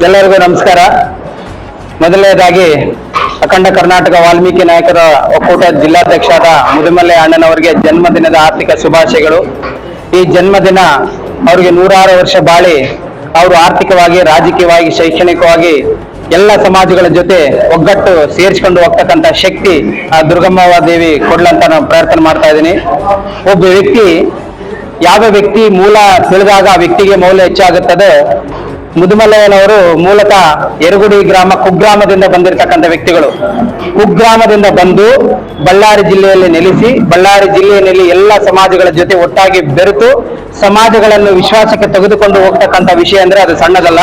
ಎಲ್ಲರಿಗೂ ನಮಸ್ಕಾರ. ಮೊದಲನೇದಾಗಿ ಅಖಂಡ ಕರ್ನಾಟಕ ವಾಲ್ಮೀಕಿ ನಾಯಕರ ಒಕ್ಕೂಟ ಜಿಲ್ಲಾಧ್ಯಕ್ಷರಾದ ಮುದುಮಲೆ ಅಣ್ಣನವರಿಗೆ ಜನ್ಮದಿನದ ಆರ್ಥಿಕ ಶುಭಾಶಯಗಳು. ಈ ಜನ್ಮದಿನ ಅವರಿಗೆ 106 ವರ್ಷ ಬಾಳಿ ಅವರು ಆರ್ಥಿಕವಾಗಿ, ರಾಜಕೀಯವಾಗಿ, ಶೈಕ್ಷಣಿಕವಾಗಿ ಎಲ್ಲ ಸಮಾಜಗಳ ಜೊತೆ ಒಗ್ಗಟ್ಟು ಸೇರಿಸಿಕೊಂಡು ಹೋಗ್ತಕ್ಕಂಥ ಶಕ್ತಿ ಆ ದುರ್ಗಮ್ಮವ್ವ ದೇವಿ ಕೊಡ್ಲಂತ ನಾನು ಪ್ರಾರ್ಥನೆ ಮಾಡ್ತಾ ಇದ್ದೀನಿ. ಒಬ್ಬ ವ್ಯಕ್ತಿ ಯಾವ ವ್ಯಕ್ತಿ ಮೂಲ ತಿಳಿದಾಗ ಆ ವ್ಯಕ್ತಿಗೆ ಮೌಲ್ಯ ಹೆಚ್ಚಾಗುತ್ತದೆ. ಮುದುಮಲೆಯನವರು ಮೂಲತಃ ಯರಗುಡಿ ಗ್ರಾಮ ಕುಗ್ರಾಮದಿಂದ ಬಂದಿರತಕ್ಕಂಥ ವ್ಯಕ್ತಿಗಳು. ಕುಗ್ರಾಮದಿಂದ ಬಂದು ಬಳ್ಳಾರಿ ಜಿಲ್ಲೆಯಲ್ಲಿ ನೆಲೆಸಿ, ಬಳ್ಳಾರಿ ಜಿಲ್ಲೆಯಲ್ಲಿ ಎಲ್ಲ ಸಮಾಜಗಳ ಜೊತೆ ಒಟ್ಟಾಗಿ ಬೆರೆತು ಸಮಾಜಗಳನ್ನು ವಿಶ್ವಾಸಕ್ಕೆ ತೆಗೆದುಕೊಂಡು ಹೋಗ್ತಕ್ಕಂಥ ವಿಷಯ ಅಂದ್ರೆ ಅದು ಸಣ್ಣದಲ್ಲ.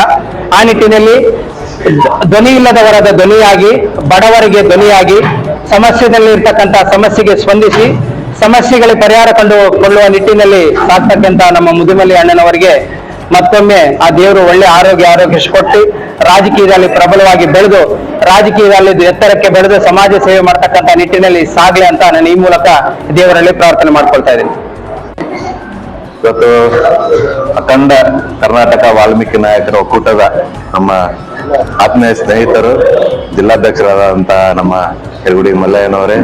ಆ ನಿಟ್ಟಿನಲ್ಲಿ ಧ್ವನಿ ಇಲ್ಲದವರದ ಧ್ವನಿಯಾಗಿ, ಬಡವರಿಗೆ ಧ್ವನಿಯಾಗಿ, ಸಮಸ್ಯೆಯಲ್ಲಿ ಇರ್ತಕ್ಕಂಥ ಸಮಸ್ಯೆಗೆ ಸ್ಪಂದಿಸಿ ಸಮಸ್ಯೆಗಳಿಗೆ ಪರಿಹಾರ ಕಂಡುಕೊಳ್ಳುವ ನಿಟ್ಟಿನಲ್ಲಿ ಸಾಕ್ತಕ್ಕಂಥ ನಮ್ಮ ಮುದುಮಲೆ ಅಣ್ಣನವರಿಗೆ ಮತ್ತೊಮ್ಮೆ ಆ ದೇವರು ಒಳ್ಳೆ ಆರೋಗ್ಯ ಕೊಟ್ಟು ರಾಜಕೀಯದಲ್ಲಿ ಪ್ರಬಲವಾಗಿ ಬೆಳೆದು, ರಾಜಕೀಯದಲ್ಲಿ ಎತ್ತರಕ್ಕೆ ಬೆಳೆದು ಸಮಾಜ ಸೇವೆ ಮಾಡ್ತಕ್ಕಂಥ ನಿಟ್ಟಿನಲ್ಲಿ ಸಾಗಲಿ ಅಂತ ನಾನು ಈ ಮೂಲಕ ದೇವರಲ್ಲಿ ಪ್ರಾರ್ಥನೆ ಮಾಡ್ಕೊಳ್ತಾ ಇದ್ದೀನಿ. ಇವತ್ತು ಅಖಂಡ ಕರ್ನಾಟಕ ವಾಲ್ಮೀಕಿ ನಾಯಕರ ಒಕ್ಕೂಟದ ನಮ್ಮ ಆತ್ಮೀಯ ಸ್ನೇಹಿತರು, ಜಿಲ್ಲಾಧ್ಯಕ್ಷರಾದಂತಹ ನಮ್ಮ ಯರಗುಡಿ ಮಲ್ಲಯ್ಯನವರೇ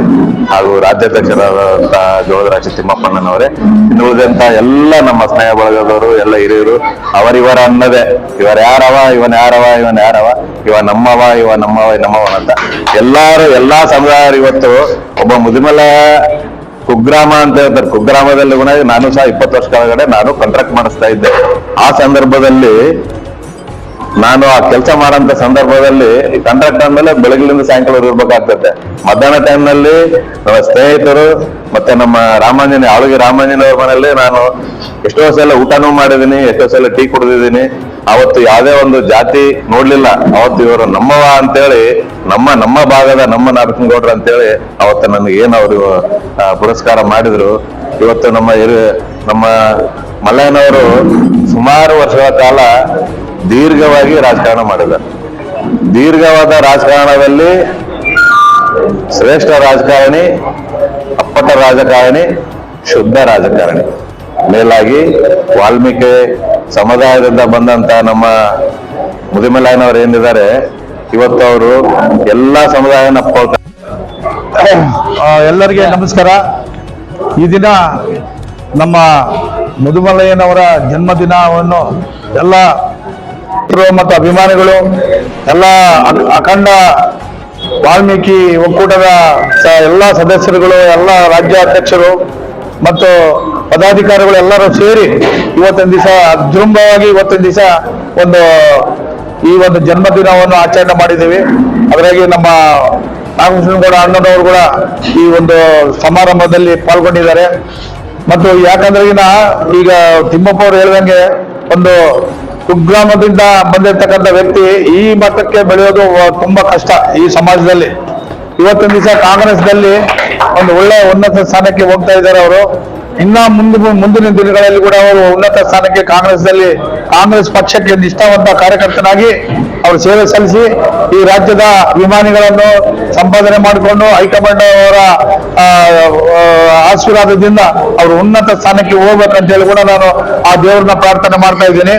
ಹಾಗೂ ರಾಜ್ಯಾಧ್ಯಕ್ಷರಾದಂತ ಜೋಳದರಾಶಿ ತಿಮ್ಮಪ್ಪಣ್ಣನವರೇ, ಇನ್ನು ಉಳಿದಂತ ಎಲ್ಲ ನಮ್ಮ ಸ್ನೇಹ ಬಳಗದವರು, ಎಲ್ಲ ಹಿರಿಯರು, ಅವರಿವರ ಅನ್ನದೇ ಇವರ ಯಾರವ, ಇವನ್ ಯಾರವ, ಇವ ನಮ್ಮವ ಅಂತ ಎಲ್ಲಾ ಸಮುದಾಯರು ಇವತ್ತು ಒಬ್ಬ ಮುದುಮಲ ಕುಗ್ರಾಮ ಅಂತ ಹೇಳ್ತಾರೆ. ಕುಗ್ರಾಮದಲ್ಲಿ ಕೂಡ ನಾನು ಸಹ 20 ವರ್ಷ ಕೆಳಗಡೆ ನಾನು ಕಾಂಟ್ರಾಕ್ಟ್ ಮಾಡಿಸ್ತಾ ಇದ್ದೆ. ಆ ಸಂದರ್ಭದಲ್ಲಿ ನಾನು ಆ ಕೆಲಸ ಮಾಡೋಂಥ ಸಂದರ್ಭದಲ್ಲಿ ಕಾಂಟ್ರಾಕ್ಟ್ ಆದ್ಮೇಲೆ ಬೆಳಗಿನಿಂದ ಸಾಯಂಕಾಲ ಇರ್ಬೇಕಾಗ್ತದೆ. ಮಧ್ಯಾಹ್ನ ಟೈಮ್ ನಲ್ಲಿ ಸ್ನೇಹಿತರು ಮತ್ತೆ ನಮ್ಮ ಆಳುಗೆ ರಾಮಾಂಜನೇಯವ್ರ ಮನೆಯಲ್ಲಿ ನಾನು ಎಷ್ಟೋ ಸಲ ಊಟನೂ ಮಾಡಿದೀನಿ, ಎಷ್ಟೋ ಸಲ ಟೀ ಕುಡಿದಿದ್ದೀನಿ. ಅವತ್ತು ಯಾವುದೇ ಒಂದು ಜಾತಿ ನೋಡ್ಲಿಲ್ಲ. ಅವತ್ತು ಇವರು ನಮ್ಮವ ಅಂತೇಳಿ, ನಮ್ಮ ಭಾಗದ ನಮ್ಮ ನಾರಕನಗೌಡ್ರ ಅಂತೇಳಿ ಅವತ್ತು ನನಗೆ ಏನು ಅವರು ಪುರಸ್ಕಾರ ಮಾಡಿದ್ರು. ಇವತ್ತು ನಮ್ಮ ಮಲ್ಲಯ್ಯನವರು ಸುಮಾರು ವರ್ಷಗಳ ಕಾಲ ದೀರ್ಘವಾಗಿ ರಾಜಕಾರಣ ಮಾಡಿದ್ದಾರೆ. ದೀರ್ಘವಾದ ರಾಜಕಾರಣದಲ್ಲಿ ಶ್ರೇಷ್ಠ ರಾಜಕಾರಣಿ, ಅಪ್ಪಟ ರಾಜಕಾರಣಿ, ಶುದ್ಧ ರಾಜಕಾರಣಿ. ಮೇಲಾಗಿ ವಾಲ್ಮೀಕಿ ಸಮುದಾಯದಿಂದ ಬಂದಂತ ನಮ್ಮ ಮುದುಮಲಯ್ಯನವರು ಏನಿದ್ದಾರೆ, ಇವತ್ತು ಅವರು ಎಲ್ಲಾ ಸಮುದಾಯನ ಎಲ್ಲರಿಗೆ ನಮಸ್ಕಾರ. ಈ ದಿನ ನಮ್ಮ ಮುದುಮಲ್ಲಯ್ಯನವರ ಜನ್ಮದಿನವನ್ನು ಎಲ್ಲ ಮತ್ತು ಅಭಿಮಾನಿಗಳು ಎಲ್ಲ ಅಖಂಡ ವಾಲ್ಮೀಕಿ ಒಕ್ಕೂಟದ ಎಲ್ಲ ಸದಸ್ಯರುಗಳು, ಎಲ್ಲ ರಾಜ್ಯಾಧ್ಯಕ್ಷರು ಮತ್ತು ಪದಾಧಿಕಾರಿಗಳು ಎಲ್ಲರೂ ಸೇರಿ ಇವತ್ತಿನ ದಿವಸ ಅಜೃಂಭವಾಗಿ ಈ ಒಂದು ಜನ್ಮದಿನವನ್ನು ಆಚರಣೆ ಮಾಡಿದ್ದೀವಿ. ಅದರಾಗಿ ನಮ್ಮ ನಾಗಭೂಷಣಗೌಡ ಅಣ್ಣನವರು ಕೂಡ ಈ ಒಂದು ಸಮಾರಂಭದಲ್ಲಿ ಪಾಲ್ಗೊಂಡಿದ್ದಾರೆ. ಮತ್ತು ಯಾಕಂದ್ರೆ ಈಗ ತಿಮ್ಮಪ್ಪ ಅವರು ಹೇಳ್ದಂಗೆ ಒಂದು ಕುಗ್ರಾಮದಿಂದ ಬಂದಿರತಕ್ಕಂಥ ವ್ಯಕ್ತಿ ಈ ಮಟ್ಟಕ್ಕೆ ಬೆಳೆಯೋದು ತುಂಬಾ ಕಷ್ಟ ಈ ಸಮಾಜದಲ್ಲಿ. ಇವತ್ತಿನ ದಿವಸ ಕಾಂಗ್ರೆಸ್ನಲ್ಲಿ ಒಂದು ಒಳ್ಳೆ ಉನ್ನತ ಸ್ಥಾನಕ್ಕೆ ಹೋಗ್ತಾ ಇದ್ದಾರೆ ಅವರು. ಇನ್ನ ಮುಂದಿನ ದಿನಗಳಲ್ಲಿ ಕೂಡ ಅವರು ಉನ್ನತ ಸ್ಥಾನಕ್ಕೆ ಕಾಂಗ್ರೆಸ್ ಪಕ್ಷಕ್ಕೆ ನಿಷ್ಠಾವಂತ ಕಾರ್ಯಕರ್ತನಾಗಿ ಅವರು ಸೇವೆ ಸಲ್ಲಿಸಿ ಈ ರಾಜ್ಯದ ಅಭಿಮಾನಿಗಳನ್ನು ಸಂಪಾದನೆ ಮಾಡಿಕೊಂಡು ಹೈಕಮಾಂಡ್ ಅವರ ಆಶೀರ್ವಾದದಿಂದ ಅವರು ಉನ್ನತ ಸ್ಥಾನಕ್ಕೆ ಹೋಗ್ಬೇಕಂತ ಹೇಳಿ ಕೂಡ ನಾನು ಆ ದೇವರನ್ನ ಪ್ರಾರ್ಥನೆ ಮಾಡ್ತಾ ಇದ್ದೀನಿ.